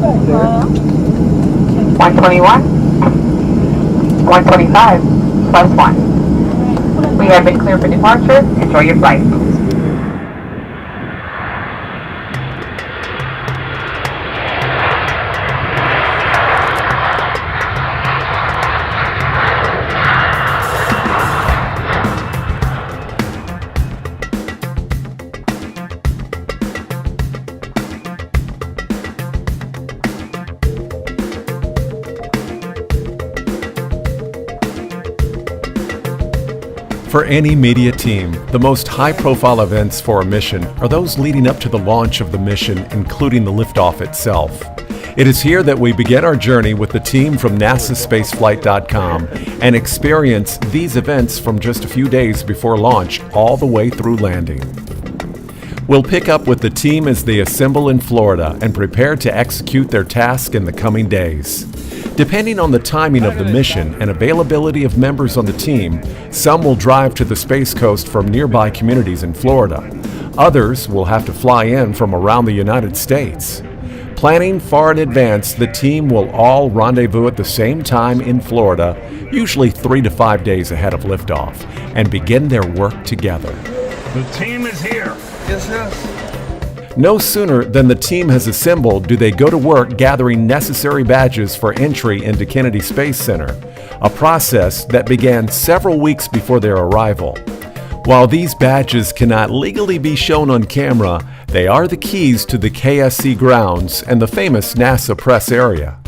121, 125, +1. We have been cleared for departure. Enjoy your flight. For any media team, the most high-profile events for a mission are those leading up to the launch of the mission, including the liftoff itself. It is here that we begin our journey with the team from NASAspaceflight.com and experience these events from just a few days before launch all the way through landing. We'll pick up with the team as they assemble in Florida and prepare to execute their task in the coming days. Depending on the timing of the mission and availability of members on the team, some will drive to the Space Coast from nearby communities in Florida. Others will have to fly in from around the United States. Planning far in advance, the team will all rendezvous at the same time in Florida, usually 3 to 5 days ahead of liftoff, and begin their work together. The team is here. Yes. No sooner than the team has assembled do they go to work gathering necessary badges for entry into Kennedy Space Center, a process that began several weeks before their arrival. While these badges cannot legally be shown on camera, they are the keys to the KSC grounds and the famous NASA press area.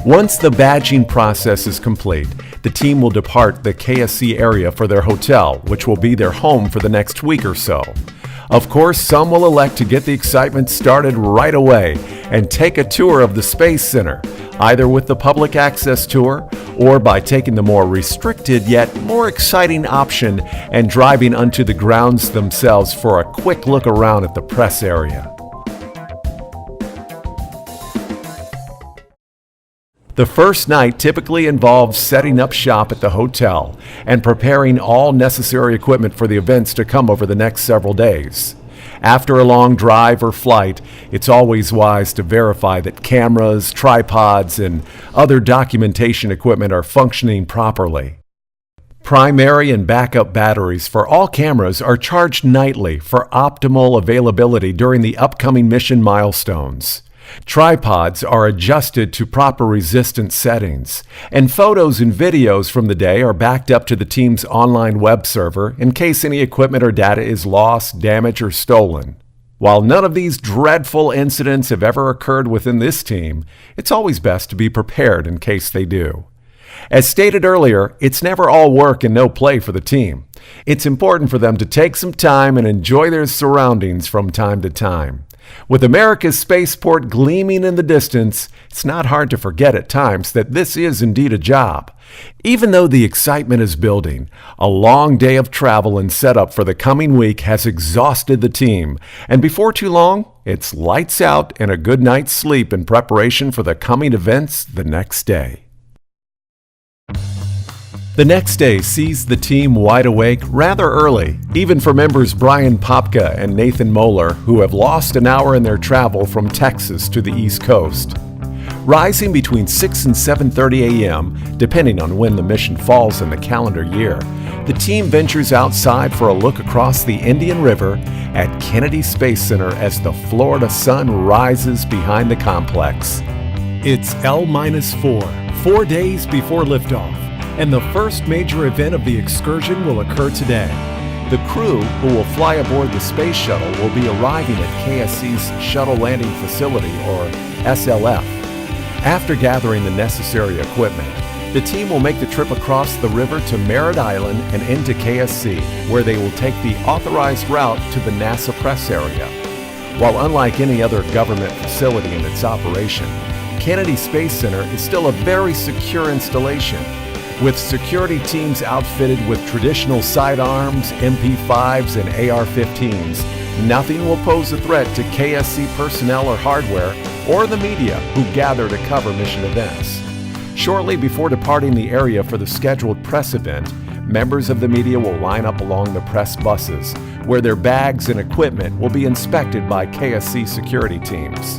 Once the badging process is complete, the team will depart the KSC area for their hotel, which will be their home for the next week or so. Of course, some will elect to get the excitement started right away and take a tour of the Space Center, either with the public access tour or by taking the more restricted yet more exciting option and driving onto the grounds themselves for a quick look around at the press area. The first night typically involves setting up shop at the hotel and preparing all necessary equipment for the events to come over the next several days. After a long drive or flight, it's always wise to verify that cameras, tripods, and other documentation equipment are functioning properly. Primary and backup batteries for all cameras are charged nightly for optimal availability during the upcoming mission milestones. Tripods are adjusted to proper resistance settings, and photos and videos from the day are backed up to the team's online web server in case any equipment or data is lost, damaged, or stolen. While none of these dreadful incidents have ever occurred within this team, it's always best to be prepared in case they do. As stated earlier, it's never all work and no play for the team. It's important for them to take some time and enjoy their surroundings from time to time. With America's spaceport gleaming in the distance, it's not hard to forget at times that this is indeed a job. Even though the excitement is building, a long day of travel and setup for the coming week has exhausted the team, and before too long, it's lights out and a good night's sleep in preparation for the coming events the next day. The next day sees the team wide awake rather early, even for members Brian Popka and Nathan Moeller, who have lost an hour in their travel from Texas to the East Coast. Rising between 6 and 7:30 a.m., depending on when the mission falls in the calendar year, the team ventures outside for a look across the Indian River at Kennedy Space Center as the Florida sun rises behind the complex. It's L-4 days before liftoff, and the first major event of the excursion will occur today. The crew who will fly aboard the space shuttle will be arriving at KSC's Shuttle Landing Facility, or SLF. After gathering the necessary equipment, the team will make the trip across the river to Merritt Island and into KSC, where they will take the authorized route to the NASA press area. While unlike any other government facility in its operation, Kennedy Space Center is still a very secure installation, with security teams outfitted with traditional sidearms, MP5s, and AR-15s. Nothing will pose a threat to KSC personnel or hardware, or the media who gather to cover mission events. Shortly before departing the area for the scheduled press event, members of the media will line up along the press buses, where their bags and equipment will be inspected by KSC security teams.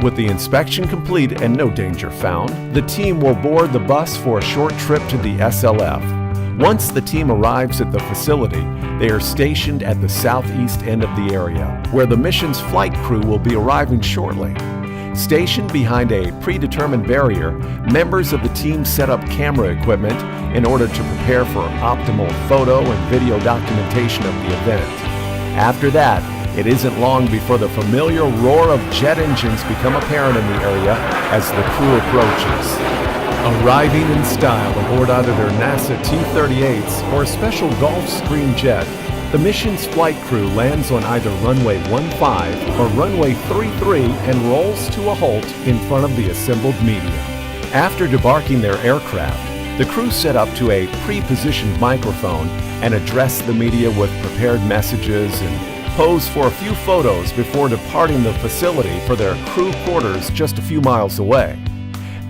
With the inspection complete and no danger found, the team will board the bus for a short trip to the SLF. Once the team arrives at the facility, they are stationed at the southeast end of the area, where the mission's flight crew will be arriving shortly. Stationed behind a predetermined barrier, members of the team set up camera equipment in order to prepare for optimal photo and video documentation of the event. After that, it isn't long before the familiar roar of jet engines become apparent in the area as the crew approaches. Arriving in style aboard either their NASA T-38s or a special Gulfstream jet, the mission's flight crew lands on either runway 15 or runway 33 and rolls to a halt in front of the assembled media. After debarking their aircraft, the crew set up to a pre-positioned microphone and address the media with prepared messages and pose for a few photos before departing the facility for their crew quarters just a few miles away.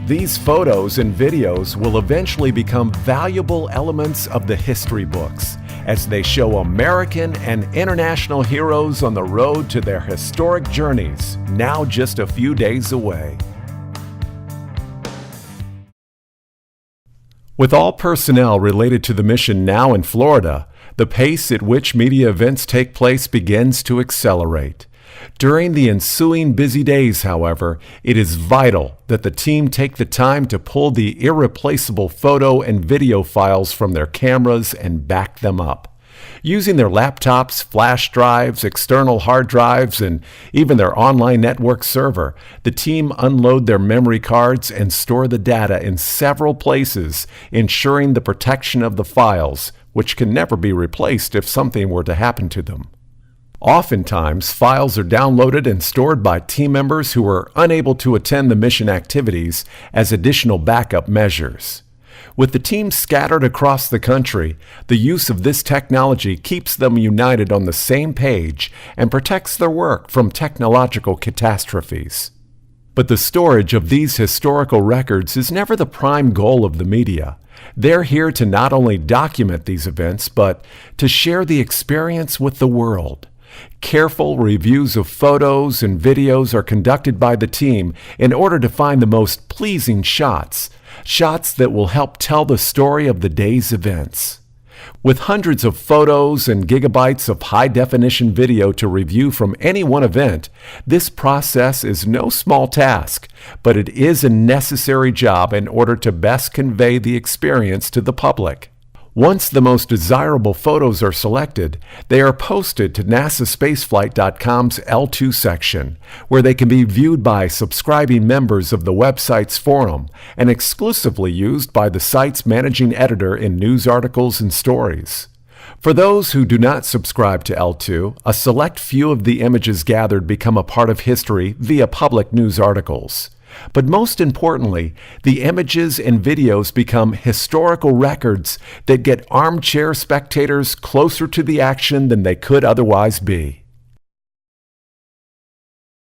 These photos and videos will eventually become valuable elements of the history books as they show American and international heroes on the road to their historic journeys, now just a few days away. With all personnel related to the mission now in Florida, the pace at which media events take place begins to accelerate. During the ensuing busy days, however, it is vital that the team take the time to pull the irreplaceable photo and video files from their cameras and back them up. Using their laptops, flash drives, external hard drives, and even their online network server, the team unload their memory cards and store the data in several places, ensuring the protection of the files, which can never be replaced if something were to happen to them. Oftentimes, files are downloaded and stored by team members who are unable to attend the mission activities as additional backup measures. With the team scattered across the country, the use of this technology keeps them united on the same page and protects their work from technological catastrophes. But the storage of these historical records is never the prime goal of the media. They're here to not only document these events, but to share the experience with the world. Careful reviews of photos and videos are conducted by the team in order to find the most pleasing shots that will help tell the story of the day's events. With hundreds of photos and gigabytes of high-definition video to review from any one event, this process is no small task, but it is a necessary job in order to best convey the experience to the public. Once the most desirable photos are selected, they are posted to NASASpaceflight.com's L2 section, where they can be viewed by subscribing members of the website's forum and exclusively used by the site's managing editor in news articles and stories. For those who do not subscribe to L2, a select few of the images gathered become a part of history via public news articles. But most importantly, the images and videos become historical records that get armchair spectators closer to the action than they could otherwise be.